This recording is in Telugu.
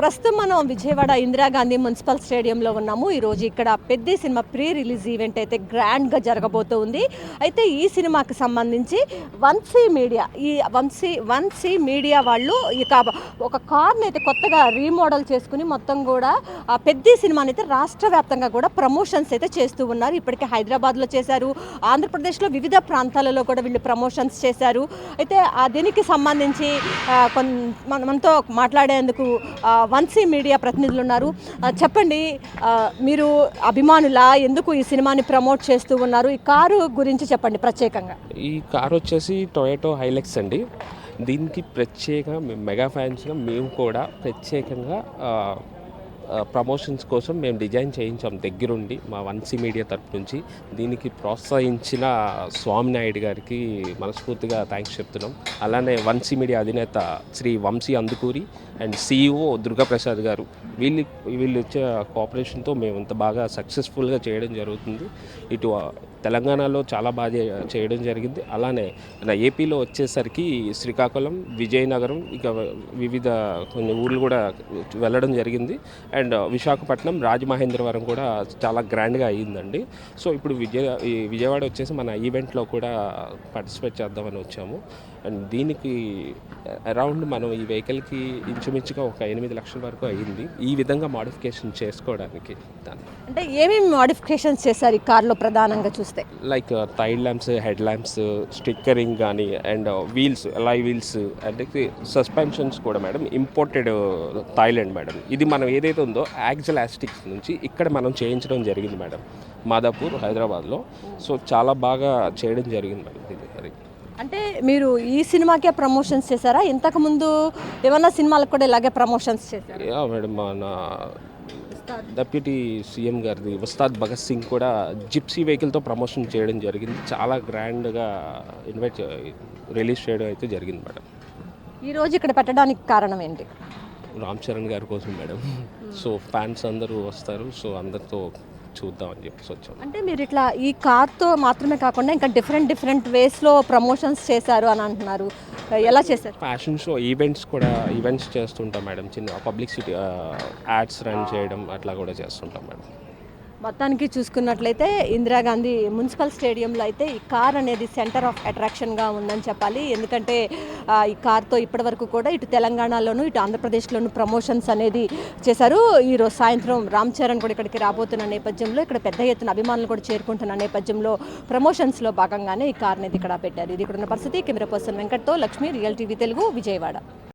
ప్రస్తుతం మనం విజయవాడ ఇందిరాగాంధీ మున్సిపల్ స్టేడియంలో ఉన్నాము. ఈరోజు ఇక్కడ పెద్ద సినిమా ప్రీ రిలీజ్ ఈవెంట్ అయితే గ్రాండ్గా జరగబోతుంది. అయితే ఈ సినిమాకి సంబంధించి వన్సీ మీడియా వాళ్ళు ఇక ఒక కార్ని అయితే కొత్తగా రీమోడల్ చేసుకుని మొత్తం కూడా ఆ పెద్ద సినిమాని అయితే రాష్ట్ర వ్యాప్తంగా కూడా ప్రమోషన్స్ అయితే చేస్తూ ఉన్నారు. ఇప్పటికే హైదరాబాద్లో చేశారు, ఆంధ్రప్రదేశ్లో వివిధ ప్రాంతాలలో కూడా వీళ్ళు ప్రమోషన్స్ చేశారు. అయితే దీనికి సంబంధించి మనతో మాట్లాడేందుకు వన్సీ మీడియా ప్రతినిధులు ఉన్నారు. చెప్పండి, మీరు అభిమానులా, ఎందుకు ఈ సినిమాని ప్రమోట్ చేస్తూ ఉన్నారు? ఈ కారు గురించి చెప్పండి ప్రత్యేకంగా. ఈ కారు వచ్చేసి టొయోటో హైలెక్స్ అండి. దీనికి ప్రత్యేకంగా మెగా ఫ్యాన్స్గా మేము కూడా ప్రత్యేకంగా ప్రమోషన్స్ కోసం మేము డిజైన్ చేయించాం దగ్గరుండి మా వన్సీ మీడియా తరపు నుంచి. దీనికి ప్రోత్సహించిన స్వామినాయుడు గారికి మనస్ఫూర్తిగా థ్యాంక్స్ చెప్తున్నాం. అలానే వన్సీ మీడియా అధినేత శ్రీ వంశీ అందుకూరి అండ్ CEO దుర్గాప్రసాద్ గారు, వీళ్ళు ఇచ్చే కోఆపరేషన్తో మేము ఇంత బాగా సక్సెస్ఫుల్గా చేయడం జరుగుతుంది. ఇటు తెలంగాణలో చాలా బాగా చేయడం జరిగింది. అలానే నా ఏపీలో వచ్చేసరికి శ్రీకాకుళం, విజయనగరం, ఇక వివిధ కొన్ని ఊర్లు కూడా వెళ్ళడం జరిగింది. అండ్ విశాఖపట్నం, రాజమహేంద్రవరం కూడా చాలా గ్రాండ్గా అయ్యిందండి. సో ఇప్పుడు విజయవాడ వచ్చేసి మన ఈవెంట్లో కూడా పార్టిసిపేట్ చేద్దామని వచ్చాము. అండ్ దీనికి అరౌండ్ మనం ఈ వెహికల్కి ఇంచుమించుగా ఒక 8 లక్షల వరకు అయ్యింది ఈ విధంగా మోడిఫికేషన్ చేసుకోవడానికి. అంటే ఏమేమి మోడిఫికేషన్స్ చేశారు ఈ కార్లో ప్రధానంగా చూస్తే? Like tile lamps, head lamps, stickering కానీ, అండ్ వీల్స్, అలాయ్ వీల్స్, అంటే సస్పెన్షన్స్ కూడా మేడం ఇంపోర్టెడ్ థాయిలాండ్ మేడం. ఇది మనం ఏదైతే ఉందో యాక్సల్ యాస్టిక్స్ నుంచి ఇక్కడ మనం చేయించడం జరిగింది మేడం, మాదాపూర్, హైదరాబాద్లో. సో చాలా బాగా చేయడం జరిగింది మేడం ఇది. మరి అంటే మీరు ఈ సినిమాకే ప్రమోషన్స్ చేశారా? ఇంతకుముందు ఏమన్నా సినిమాలకు కూడా ఇలాగే ప్రమోషన్స్ చేశారా? యా మేడం, మన డిప్యూటీ సీఎం గారిది ఉస్తాద్ భగత్ సింగ్ కూడా జిప్సీ వెహికల్తో ప్రమోషన్ చేయడం జరిగింది. చాలా గ్రాండ్గా రిలీజ్ చేయడం అయితే జరిగింది మేడం. ఈరోజు ఇక్కడ పెట్టడానికి కారణం ఏంటి? రామ్ చరణ్ గారి కోసం మేడం. సో ఫ్యాన్స్ అందరూ వస్తారు, సో అందరితో చూద్దామని చెప్పేసి వచ్చాం. అంటే మీరు ఇట్లా ఈ కార్తో మాత్రమే కాకుండా ఇంకా డిఫరెంట్ వేస్లో ప్రమోషన్స్ చేశారు అని అంటున్నారు. ఎలా చేశారు? ఫ్యాషన్ షో ఈవెంట్స్ చేస్తుంటాం మేడం. చిన్న పబ్లిసిటీ యాడ్స్ రన్ చేయడం అట్లా కూడా చేస్తుంటాం మేడం. మొత్తానికి చూసుకున్నట్లయితే ఇందిరాగాంధీ మున్సిపల్ స్టేడియంలో అయితే ఈ కార్ అనేది సెంటర్ ఆఫ్ అట్రాక్షన్గా ఉందని చెప్పాలి. ఎందుకంటే ఈ కార్తో ఇప్పటివరకు కూడా ఇటు తెలంగాణలోను ఇటు ఆంధ్రప్రదేశ్లోను ప్రమోషన్స్ అనేది చేశారు. ఈరోజు సాయంత్రం రామ్ చరణ్ కూడా ఇక్కడికి రాబోతున్న నేపథ్యంలో, ఇక్కడ పెద్ద ఎత్తున అభిమానులు కూడా చేరుకుంటున్న నేపథ్యంలో ప్రమోషన్స్లో భాగంగానే ఈ కార్ అనేది ఇక్కడ పెట్టారు. ఇది ఇక్కడ ఉన్న పరిస్థితి. కెమెరా పర్సన్ వెంకట్తో లక్ష్మి, రియల్ టీవీ తెలుగు, విజయవాడ.